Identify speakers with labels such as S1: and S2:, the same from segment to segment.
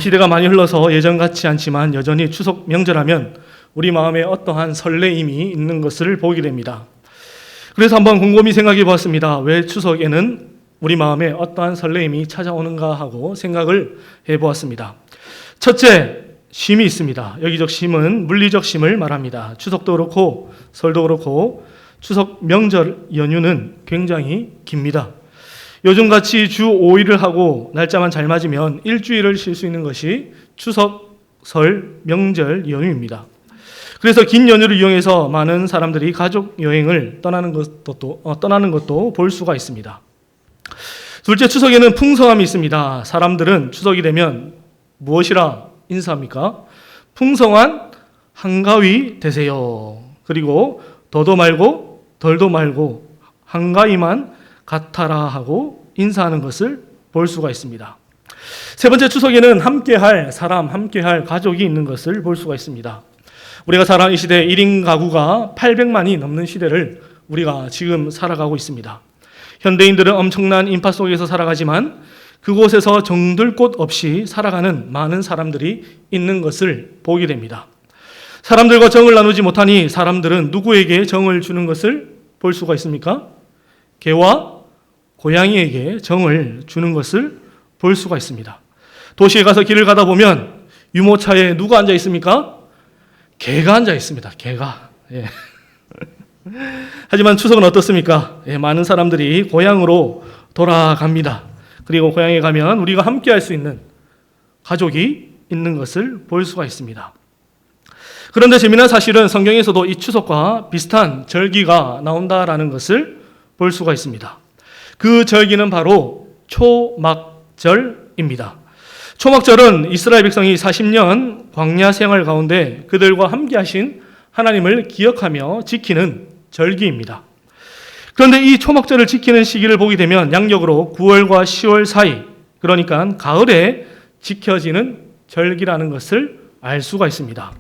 S1: 시대가 많이 흘러서 예전 같지 않지만 여전히 추석 명절하면 우리 마음에 어떠한 설레임이 있는 것을 보게 됩니다. 그래서 한번 곰곰이 생각해 보았습니다. 왜 추석에는 우리 마음에 어떠한 설레임이 찾아오는가 하고 생각을 해 보았습니다. 첫째, 쉼이 있습니다. 여기적 쉼은 물리적 쉼을 말합니다. 추석도 그렇고 설도 그렇고 추석 명절 연휴는 굉장히 깁니다. 요즘같이 주 5일을 하고 날짜만 잘 맞으면 일주일을 쉴 수 있는 것이 추석, 설, 명절 연휴입니다. 그래서 긴 연휴를 이용해서 많은 사람들이 가족 여행을 떠나는 것도 볼 수가 있습니다. 둘째, 추석에는 풍성함이 있습니다. 사람들은 추석이 되면 무엇이라 인사합니까? 풍성한 한가위 되세요. 그리고 더도 말고 덜도 말고 한가위만 같아라 하고 인사하는 것을 볼 수가 있습니다. 세 번째, 추석에는 함께할 사람, 함께할 가족이 있는 것을 볼 수가 있습니다. 우리가 살아가는 이 시대 1인 가구가 800만이 넘는 시대를 우리가 지금 살아가고 있습니다. 현대인들은 엄청난 인파 속에서 살아가지만 그곳에서 정들 곳 없이 살아가는 많은 사람들이 있는 것을 보게 됩니다. 사람들과 정을 나누지 못하니 사람들은 누구에게 정을 주는 것을 볼 수가 있습니까? 개와 고양이에게 정을 주는 것을 볼 수가 있습니다. 도시에 가서 길을 가다 보면 유모차에 누가 앉아 있습니까? 개가 앉아 있습니다. 개가. 예. 하지만 추석은 어떻습니까? 예, 많은 사람들이 고향으로 돌아갑니다. 그리고 고향에 가면 우리가 함께 할 수 있는 가족이 있는 것을 볼 수가 있습니다. 그런데 재미난 사실은 성경에서도 이 추석과 비슷한 절기가 나온다라는 것을 볼 수가 있습니다. 그 절기는 바로 초막절입니다. 초막절은 이스라엘 백성이 40년 광야 생활 가운데 그들과 함께 하신 하나님을 기억하며 지키는 절기입니다. 그런데 이 초막절을 지키는 시기를 보게 되면 양력으로 9월과 10월 사이, 그러니까 가을에 지켜지는 절기라는 것을 알 수가 있습니다.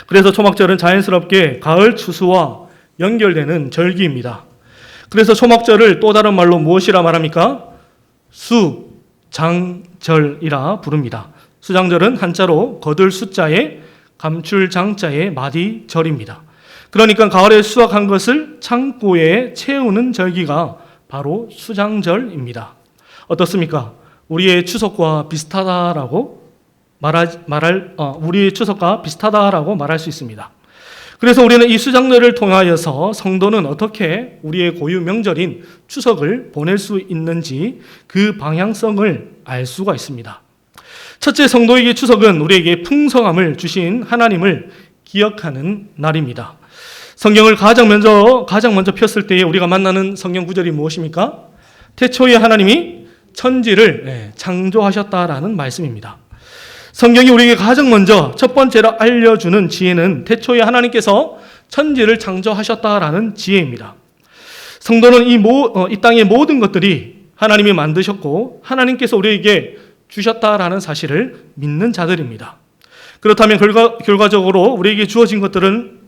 S1: 그래서 초막절은 자연스럽게 가을 추수와 연결되는 절기입니다. 그래서 초막절을 또 다른 말로 무엇이라 말합니까? 수장절이라 부릅니다. 수장절은 한자로 거둘 숫자에 감출 장자의 마디절입니다. 그러니까 가을에 수확한 것을 창고에 채우는 절기가 바로 수장절입니다. 어떻습니까? 우리의 추석과 비슷하다라고 우리의 추석과 비슷하다라고 말할 수 있습니다. 그래서 우리는 이 수장절을 통하여서 성도는 어떻게 우리의 고유 명절인 추석을 보낼 수 있는지 그 방향성을 알 수가 있습니다. 첫째, 성도에게 추석은 우리에게 풍성함을 주신 하나님을 기억하는 날입니다. 성경을 가장 먼저 폈을 때에 우리가 만나는 성경 구절이 무엇입니까? 태초에 하나님이 천지를 창조하셨다라는 말씀입니다. 성경이 우리에게 가장 먼저 첫 번째로 알려주는 지혜는 태초에 하나님께서 천지를 창조하셨다라는 지혜입니다. 성도는 이 땅의 모든 것들이 하나님이 만드셨고 하나님께서 우리에게 주셨다라는 사실을 믿는 자들입니다. 그렇다면 결과적으로 우리에게 주어진 것들은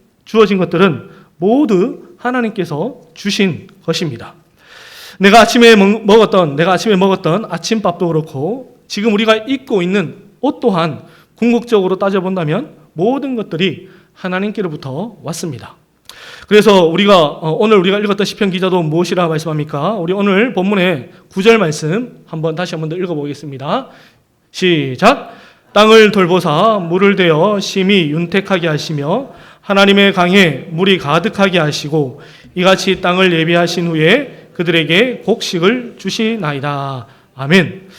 S1: 모두 하나님께서 주신 것입니다. 내가 아침에 먹었던 아침밥도 그렇고 지금 우리가 입고 있는 옷 또한 궁극적으로 따져본다면 모든 것들이 하나님께로부터 왔습니다. 그래서 오늘 우리가 읽었던 시편 기자도 무엇이라 말씀합니까? 우리 오늘 본문의 9절 말씀 다시 한번 더 읽어보겠습니다. 시작! 땅을 돌보사 물을 대어 심히 윤택하게 하시며 하나님의 강에 물이 가득하게 하시고 이같이 땅을 예비하신 후에 그들에게 곡식을 주시나이다. 아멘.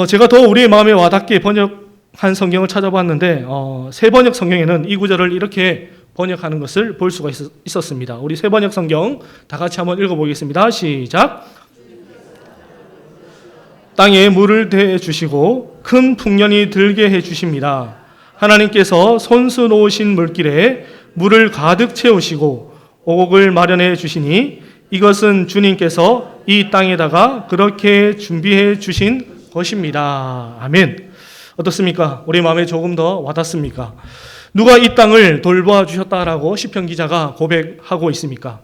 S1: 제가 더 우리의 마음에 와닿게 번역한 성경을 찾아봤는데 새 번역 성경에는 이 구절을 이렇게 번역하는 것을 볼 수가 있었습니다. 우리 새 번역 성경 다 같이 한번 읽어보겠습니다. 시작. 땅에 물을 대주시고 큰 풍년이 들게 해주십니다. 하나님께서 손수 놓으신 물길에 물을 가득 채우시고 오곡을 마련해 주시니 이것은 주님께서 이 땅에다가 그렇게 준비해 주신 것입니다. 아멘. 어떻습니까? 우리 마음에 조금 더 와닿습니까? 누가 이 땅을 돌보아 주셨다라고 시편 기자가 고백하고 있습니까?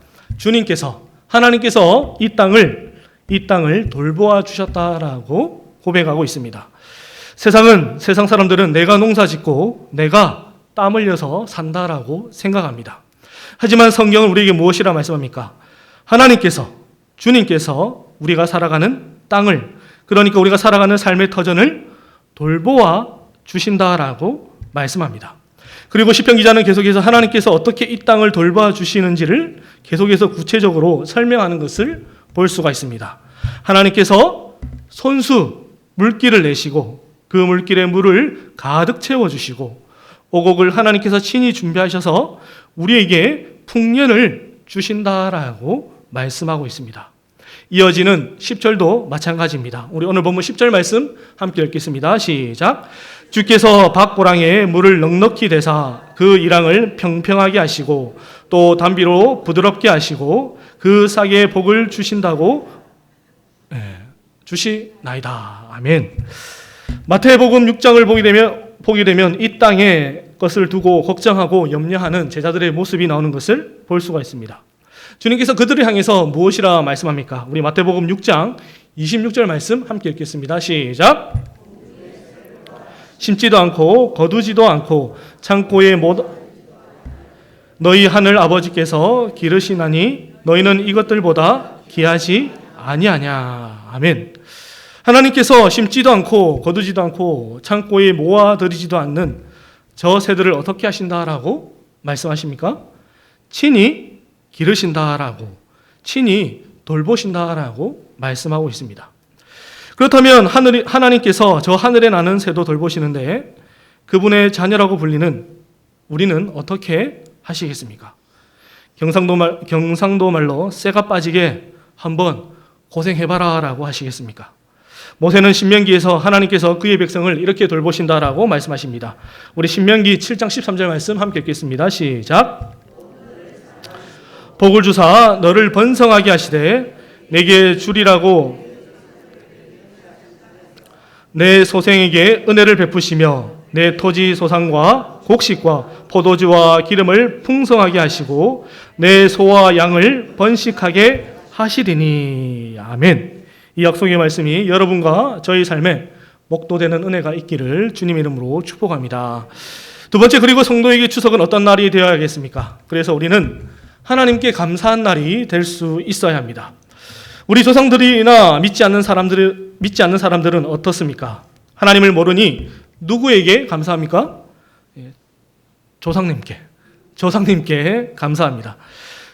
S1: 하나님께서 이 땅을 돌보아 주셨다라고 고백하고 있습니다. 세상 사람들은 내가 농사 짓고 내가 땀 흘려서 산다라고 생각합니다. 하지만 성경은 우리에게 무엇이라 말씀합니까? 하나님께서, 주님께서 우리가 살아가는 땅을, 그러니까 우리가 살아가는 삶의 터전을 돌보아 주신다라고 말씀합니다. 그리고 시편 기자는 계속해서 하나님께서 어떻게 이 땅을 돌봐 주시는지를 계속해서 구체적으로 설명하는 것을 볼 수가 있습니다. 하나님께서 손수 물길을 내시고 그 물길에 물을 가득 채워주시고 오곡을 하나님께서 친히 준비하셔서 우리에게 풍년을 주신다라고 말씀하고 있습니다. 이어지는 10절도 마찬가지입니다. 우리 오늘 본문 10절 말씀 함께 읽겠습니다. 시작. 주께서 밭고랑에 물을 넉넉히 대사 그 이랑을 평평하게 하시고 또 담비로 부드럽게 하시고 그 싹에 복을 주신다고 주시나이다. 아멘. 마태복음 6장을 보게 되면 이 땅의 것을 두고 걱정하고 염려하는 제자들의 모습이 나오는 것을 볼 수가 있습니다. 주님께서 그들을 향해서 무엇이라 말씀합니까? 우리 마태복음 6장 26절 말씀 함께 읽겠습니다. 시작. 심지도 않고 거두지도 않고 창고에 너희 하늘 아버지께서 기르시나니 너희는 이것들보다 귀하지 아니하냐. 아멘. 하나님께서 심지도 않고 거두지도 않고 창고에 모아들이지도 않는 저 새들을 어떻게 하신다라고 말씀하십니까? 친히 기르신다라고, 친히 돌보신다라고 말씀하고 있습니다. 그렇다면 하나님께서 저 하늘에 나는 새도 돌보시는데 그분의 자녀라고 불리는 우리는 어떻게 하시겠습니까? 경상도 말로 새가 빠지게 한번 고생해봐라 라고 하시겠습니까? 모세는 신명기에서 하나님께서 그의 백성을 이렇게 돌보신다라고 말씀하십니다. 우리 신명기 7장 13절 말씀 함께 읽겠습니다. 시작. 복을 주사 너를 번성하게 하시되 내게 주리라고 내 소생에게 은혜를 베푸시며 내 토지 소산과 곡식과 포도주와 기름을 풍성하게 하시고 내 소와 양을 번식하게 하시리니. 아멘. 이 약속의 말씀이 여러분과 저희 삶에 목도되는 은혜가 있기를 주님 이름으로 축복합니다. 두 번째, 그리고 성도에게 추석은 어떤 날이 되어야겠습니까? 그래서 우리는 하나님께 감사한 날이 될 수 있어야 합니다. 우리 조상들이나 믿지 않는 사람들은 어떻습니까? 하나님을 모르니 누구에게 감사합니까? 조상님께 감사합니다.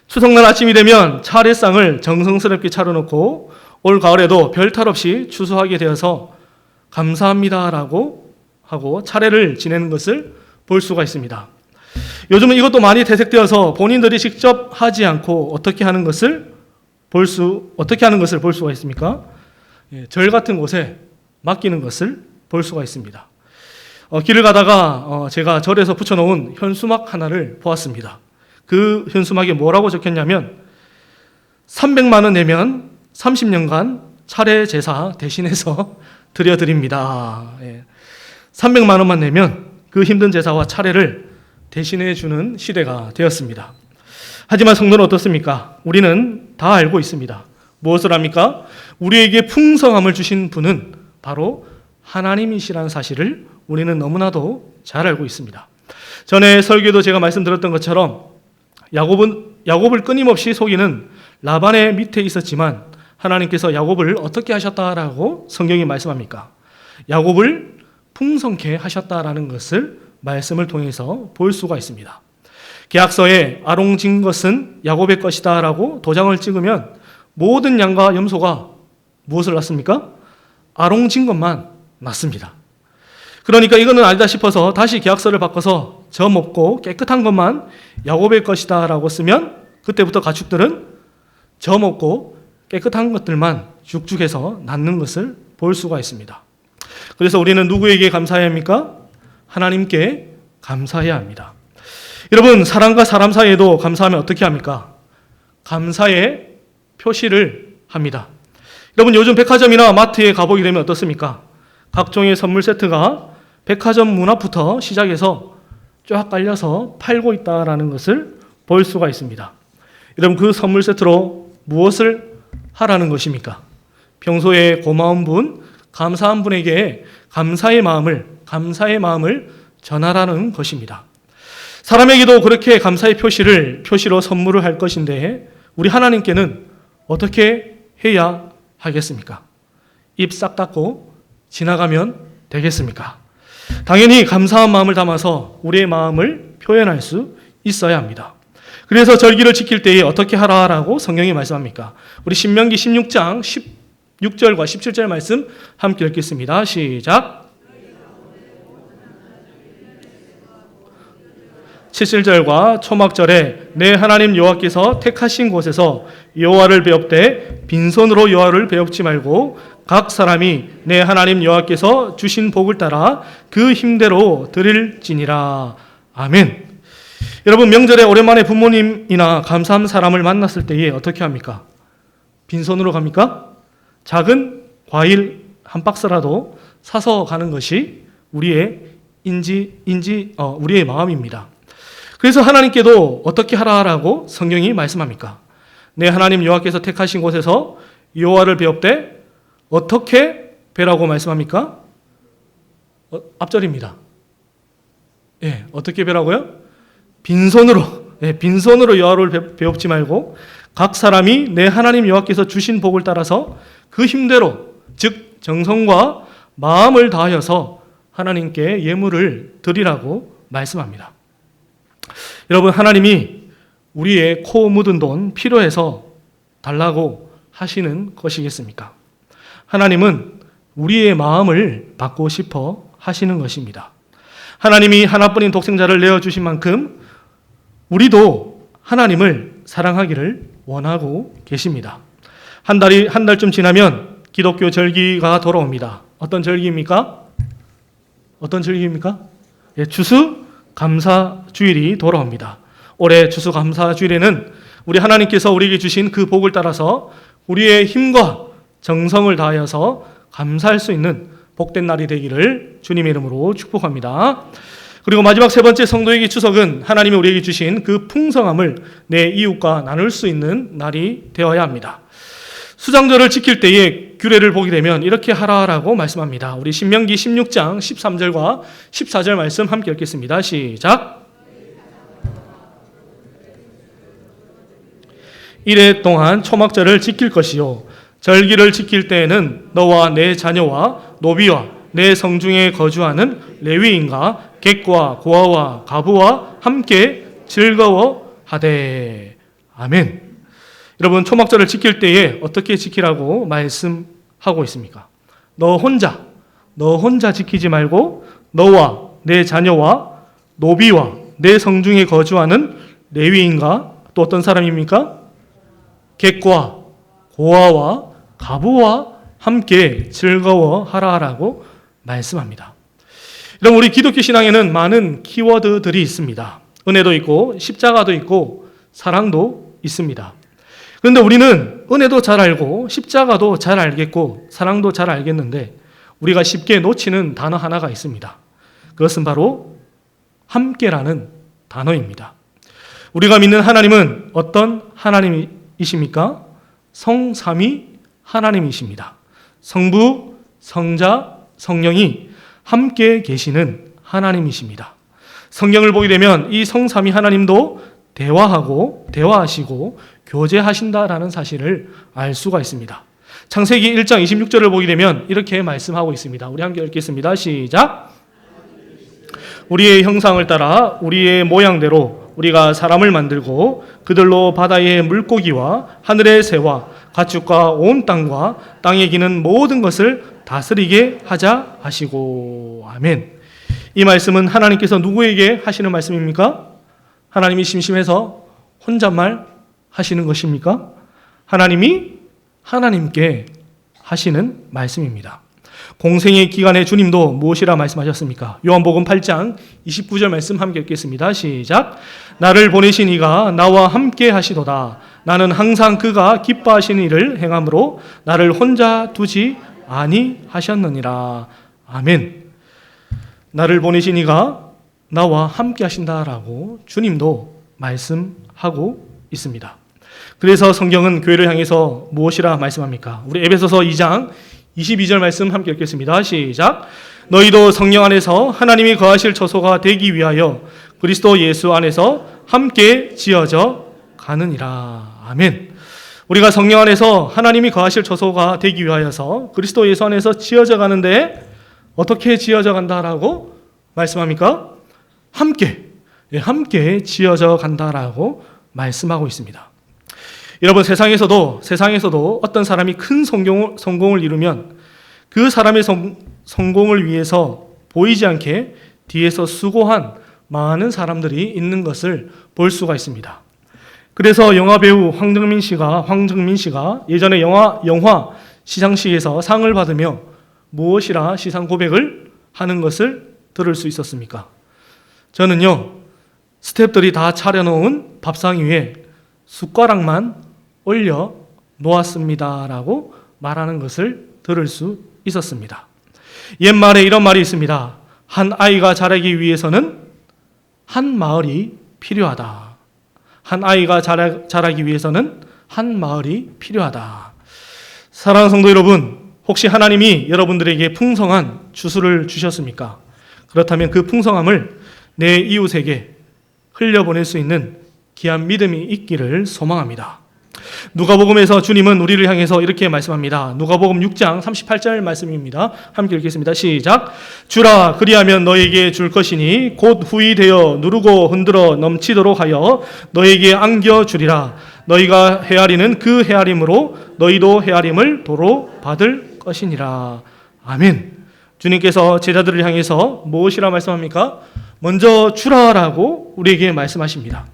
S1: 추석날 아침이 되면 차례상을 정성스럽게 차려놓고 올 가을에도 별탈 없이 추수하게 되어서 감사합니다라고 하고 차례를 지내는 것을 볼 수가 있습니다. 요즘은 이것도 많이 퇴색되어서 본인들이 직접 하지 않고 어떻게 하는 것을 볼 수가 있습니까? 절 같은 곳에 맡기는 것을 볼 수가 있습니다. 길을 가다가 제가 절에서 붙여놓은 현수막 하나를 보았습니다. 그 현수막에 뭐라고 적혔냐면 300만 원 내면 30년간 차례 제사 대신해서 드려드립니다. 300만 원만 내면 그 힘든 제사와 차례를 대신해 주는 시대가 되었습니다. 하지만 성도는 어떻습니까? 우리는 다 알고 있습니다. 무엇을 합니까? 우리에게 풍성함을 주신 분은 바로 하나님이시라는 사실을 우리는 너무나도 잘 알고 있습니다. 전에 설교도 제가 말씀드렸던 것처럼 야곱을 끊임없이 속이는 라반의 밑에 있었지만 하나님께서 야곱을 어떻게 하셨다라고 성경이 말씀합니까? 야곱을 풍성케 하셨다라는 것을 말씀을 통해서 볼 수가 있습니다. 계약서에 아롱진 것은 야곱의 것이다 라고 도장을 찍으면 모든 양과 염소가 무엇을 낳습니까? 아롱진 것만 낳습니다. 그러니까 이거는 아니다 싶어서 다시 계약서를 바꿔서 점 없고 깨끗한 것만 야곱의 것이다 라고 쓰면 그때부터 가축들은 점 없고 깨끗한 것들만 죽죽해서 낳는 것을 볼 수가 있습니다. 그래서 우리는 누구에게 감사해야 합니까? 하나님께 감사해야 합니다. 여러분, 사람과 사람 사이에도 감사하면 어떻게 합니까? 감사의 표시를 합니다. 여러분, 요즘 백화점이나 마트에 가보게 되면 어떻습니까? 각종의 선물 세트가 백화점 문 앞부터 시작해서 쫙 깔려서 팔고 있다는 것을 볼 수가 있습니다. 여러분, 그 선물 세트로 무엇을 하라는 것입니까? 평소에 고마운 분, 감사한 분에게 감사의 마음을 전하라는 것입니다. 사람에게도 그렇게 감사의 표시로 선물을 할 것인데 우리 하나님께는 어떻게 해야 하겠습니까? 입 싹 닫고 지나가면 되겠습니까? 당연히 감사한 마음을 담아서 우리의 마음을 표현할 수 있어야 합니다. 그래서 절기를 지킬 때에 어떻게 하라라고 성경이 말씀합니까? 우리 신명기 16장 16절과 17절 말씀 함께 읽겠습니다. 시작. 17절과 초막절에 내 하나님 여호와께서 택하신 곳에서 여호와를 배웁되 빈손으로 여호와를 배웁지 말고 각 사람이 내 하나님 여호와께서 주신 복을 따라 그 힘대로 드릴지니라. 아멘. 여러분, 명절에 오랜만에 부모님이나 감사한 사람을 만났을 때에 어떻게 합니까? 빈손으로 갑니까? 작은 과일 한 박스라도 사서 가는 것이 우리의 우리의 마음입니다. 그래서 하나님께도 어떻게 하라라고 성경이 말씀합니까? 내 하나님 여호와께서 택하신 곳에서 여호와를 배웁되 어떻게 배라고 말씀합니까? 앞절입니다. 예, 어떻게 배라고요? 빈손으로 여호와를 배웁지 말고 각 사람이 내 하나님 여호와께서 주신 복을 따라서 그 힘대로, 즉 정성과 마음을 다하여서 하나님께 예물을 드리라고 말씀합니다. 여러분, 하나님이 우리의 코 묻은 돈 필요해서 달라고 하시는 것이겠습니까? 하나님은 우리의 마음을 받고 싶어 하시는 것입니다. 하나님이 하나뿐인 독생자를 내어주신 만큼 우리도 하나님을 사랑하기를 원하고 계십니다. 한 달쯤 지나면 기독교 절기가 돌아옵니다. 어떤 절기입니까? 예, 추수감사주일이 돌아옵니다. 올해 추수감사주일에는 우리 하나님께서 우리에게 주신 그 복을 따라서 우리의 힘과 정성을 다하여서 감사할 수 있는 복된 날이 되기를 주님의 이름으로 축복합니다. 그리고 마지막 세 번째 성도에게 추석은 하나님이 우리에게 주신 그 풍성함을 내 이웃과 나눌 수 있는 날이 되어야 합니다. 수장절을 지킬 때에 규례를 보게 되면 이렇게 하라라고 말씀합니다. 우리 신명기 16장 13절과 14절 말씀 함께 읽겠습니다. 시작. 이래 동안 초막절을 지킬 것이요 절기를 지킬 때에는 너와 내 자녀와 노비와 내 성중에 거주하는 레위인과 객과 고아와 가부와 함께 즐거워하되. 아멘. 여러분, 초막절을 지킬 때에 어떻게 지키라고 말씀하고 있습니까? 너 혼자 지키지 말고 너와 내 자녀와 노비와 내 성중에 거주하는 레위인과 또 어떤 사람입니까? 객과 고아와 가부와 함께 즐거워하라라고 말씀합니다. 여러분, 우리 기독교 신앙에는 많은 키워드들이 있습니다. 은혜도 있고 십자가도 있고 사랑도 있습니다. 그런데 우리는 은혜도 잘 알고 십자가도 잘 알겠고 사랑도 잘 알겠는데 우리가 쉽게 놓치는 단어 하나가 있습니다. 그것은 바로 함께라는 단어입니다. 우리가 믿는 하나님은 어떤 하나님이십니까? 성삼위 하나님이십니다. 성부, 성자, 성령이 함께 계시는 하나님이십니다. 성경을 보게 되면 이 성삼위 하나님도 대화하시고 교제하신다라는 사실을 알 수가 있습니다. 창세기 1장 26절을 보게 되면 이렇게 말씀하고 있습니다. 우리 함께 읽겠습니다. 시작. 우리의 형상을 따라 우리의 모양대로 우리가 사람을 만들고 그들로 바다의 물고기와 하늘의 새와 가축과 온 땅과 땅에 기는 모든 것을 다스리게 하자 하시고. 아멘. 이 말씀은 하나님께서 누구에게 하시는 말씀입니까? 하나님이 심심해서 혼잣말 하시는 것입니까? 하나님이 하나님께 하시는 말씀입니다. 공생의 기간에 주님도 무엇이라 말씀하셨습니까? 요한복음 8장 29절 말씀 함께 읽겠습니다. 시작. 나를 보내신 이가 나와 함께 하시도다. 나는 항상 그가 기뻐하시는 일을 행함으로 나를 혼자 두지 아니하셨느니라. 아멘. 나를 보내신 이가 나와 함께 하신다라고 주님도 말씀하고 있습니다. 그래서 성경은 교회를 향해서 무엇이라 말씀합니까? 우리 에베소서 2장 22절 말씀 함께 읽겠습니다. 시작. 너희도 성령 안에서 하나님이 거하실 처소가 되기 위하여 그리스도 예수 안에서 함께 지어져 가느니라. 아멘. 우리가 성령 안에서 하나님이 거하실 처소가 되기 위하여서 그리스도 예수 안에서 지어져 가는데 어떻게 지어져 간다라고 말씀합니까? 함께 지어져 간다라고 말씀하고 있습니다. 여러분, 세상에서도 어떤 사람이 큰 성공을 이루면 그 사람의 성공을 위해서 보이지 않게 뒤에서 수고한 많은 사람들이 있는 것을 볼 수가 있습니다. 그래서 영화배우 황정민 씨가 예전에 영화 시상식에서 상을 받으며 무엇이라 시상 고백을 하는 것을 들을 수 있었습니까? 저는요, 스태프들이 다 차려놓은 밥상 위에 숟가락만 올려 놓았습니다라고 말하는 것을 들을 수 있었습니다. 옛말에 이런 말이 있습니다. 한 아이가 자라기 위해서는 한 마을이 필요하다. 한 아이가 자라기 위해서는 한 마을이 필요하다. 사랑하는 성도 여러분, 혹시 하나님이 여러분들에게 풍성한 주수를 주셨습니까? 그렇다면 그 풍성함을 내 이웃에게 흘려보낼 수 있는 귀한 믿음이 있기를 소망합니다. 누가복음에서 주님은 우리를 향해서 이렇게 말씀합니다. 누가복음 6장 38절 말씀입니다. 함께 읽겠습니다. 시작. 주라, 그리하면 너에게 줄 것이니 곧 후히 되어 누르고 흔들어 넘치도록 하여 너에게 안겨주리라. 너희가 헤아리는 그 헤아림으로 너희도 헤아림을 도로 받을 것이니라. 아멘. 주님께서 제자들을 향해서 무엇이라 말씀합니까? 먼저 주라라고 우리에게 말씀하십니다.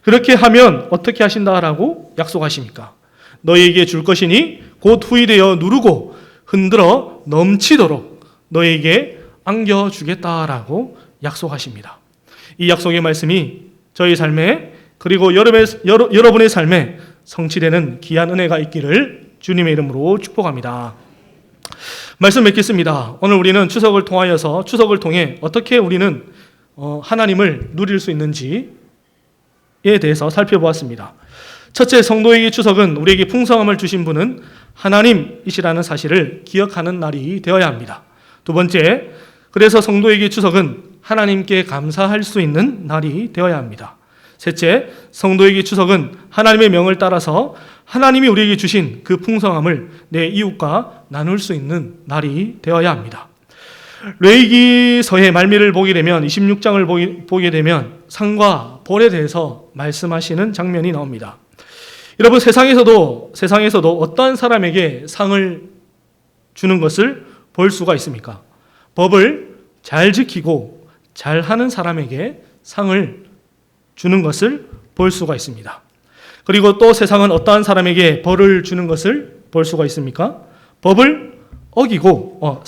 S1: 그렇게 하면 어떻게 하신다라고 약속하십니까? 너희에게 줄 것이니 곧 후히 되어 누르고 흔들어 넘치도록 너희에게 안겨주겠다라고 약속하십니다. 이 약속의 말씀이 저희 삶에 그리고 여러분의 삶에 성취되는 귀한 은혜가 있기를 주님의 이름으로 축복합니다. 말씀 맺겠습니다. 오늘 우리는 추석을 통해 어떻게 우리는 하나님을 누릴 수 있는지에 대해서 살펴보았습니다. 첫째, 성도에게 추석은 우리에게 풍성함을 주신 분은 하나님이시라는 사실을 기억하는 날이 되어야 합니다. 두 번째, 그래서 성도에게 추석은 하나님께 감사할 수 있는 날이 되어야 합니다. 셋째, 성도에게 추석은 하나님의 명을 따라서 하나님이 우리에게 주신 그 풍성함을 내 이웃과 나눌 수 있는 날이 되어야 합니다. 레위기서의 말미를 보게 되면 26장을 보게 되면 상과 벌에 대해서 말씀하시는 장면이 나옵니다. 여러분, 세상에서도 어떠한 사람에게 상을 주는 것을 볼 수가 있습니까? 법을 잘 지키고 잘하는 사람에게 상을 주는 것을 볼 수가 있습니다. 그리고 또 세상은 어떠한 사람에게 벌을 주는 것을 볼 수가 있습니까? 법을 어기고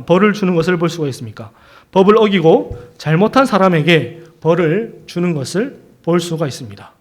S1: 벌을 주는 것을 볼 수가 있습니까? 법을 어기고 잘못한 사람에게 벌을 주는 것을 볼 수가 있습니다.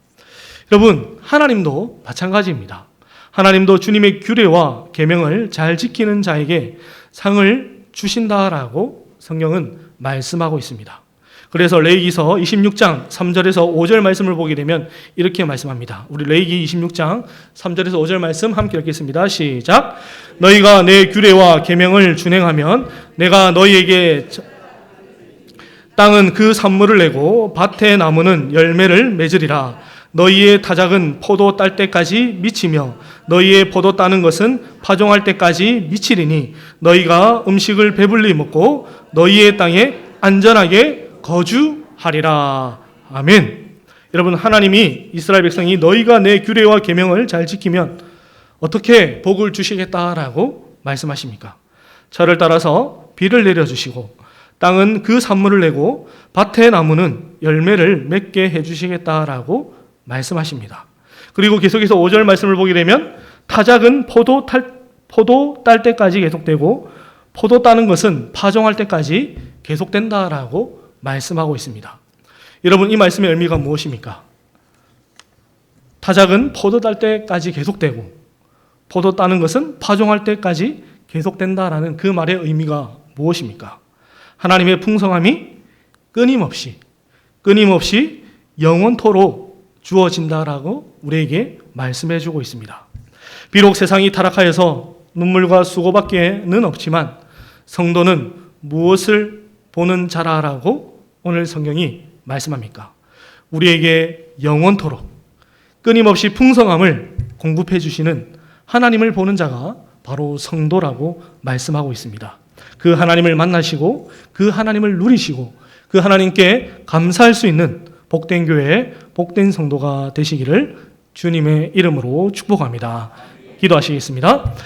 S1: 여러분, 하나님도 마찬가지입니다. 하나님도 주님의 규례와 계명을 잘 지키는 자에게 상을 주신다라고 성경은 말씀하고 있습니다. 그래서 레위기서 26장 3절에서 5절 말씀을 보게 되면 이렇게 말씀합니다. 우리 레위기 26장 3절에서 5절 말씀 함께 읽겠습니다. 시작. 너희가 내 규례와 계명을 준행하면 내가 너희에게 땅은 그 산물을 내고 밭의 나무는 열매를 맺으리라. 너희의 타작은 포도 딸 때까지 미치며 너희의 포도 따는 것은 파종할 때까지 미치리니 너희가 음식을 배불리 먹고 너희의 땅에 안전하게 거주하리라. 아멘. 여러분, 하나님이 이스라엘 백성이 너희가 내 규례와 계명을 잘 지키면 어떻게 복을 주시겠다라고 말씀하십니까? 저를 따라서 비를 내려주시고 땅은 그 산물을 내고 밭의 나무는 열매를 맺게 해주시겠다라고 말씀하십니다. 그리고 계속해서 5절 말씀을 보게 되면 타작은 포도 딸 때까지 계속되고 포도 따는 것은 파종할 때까지 계속된다라고 말씀하고 있습니다. 여러분, 이 말씀의 의미가 무엇입니까? 타작은 포도 딸 때까지 계속되고 포도 따는 것은 파종할 때까지 계속된다라는 그 말의 의미가 무엇입니까? 하나님의 풍성함이 끊임없이 영원토록 주어진다라고 우리에게 말씀해 주고 있습니다. 비록 세상이 타락하여서 눈물과 수고밖에는 없지만 성도는 무엇을 보는 자라라고 오늘 성경이 말씀합니까? 우리에게 영원토록 끊임없이 풍성함을 공급해 주시는 하나님을 보는 자가 바로 성도라고 말씀하고 있습니다. 그 하나님을 만나시고 그 하나님을 누리시고 그 하나님께 감사할 수 있는 복된 교회, 복된 성도가 되시기를 주님의 이름으로 축복합니다. 기도하시겠습니다.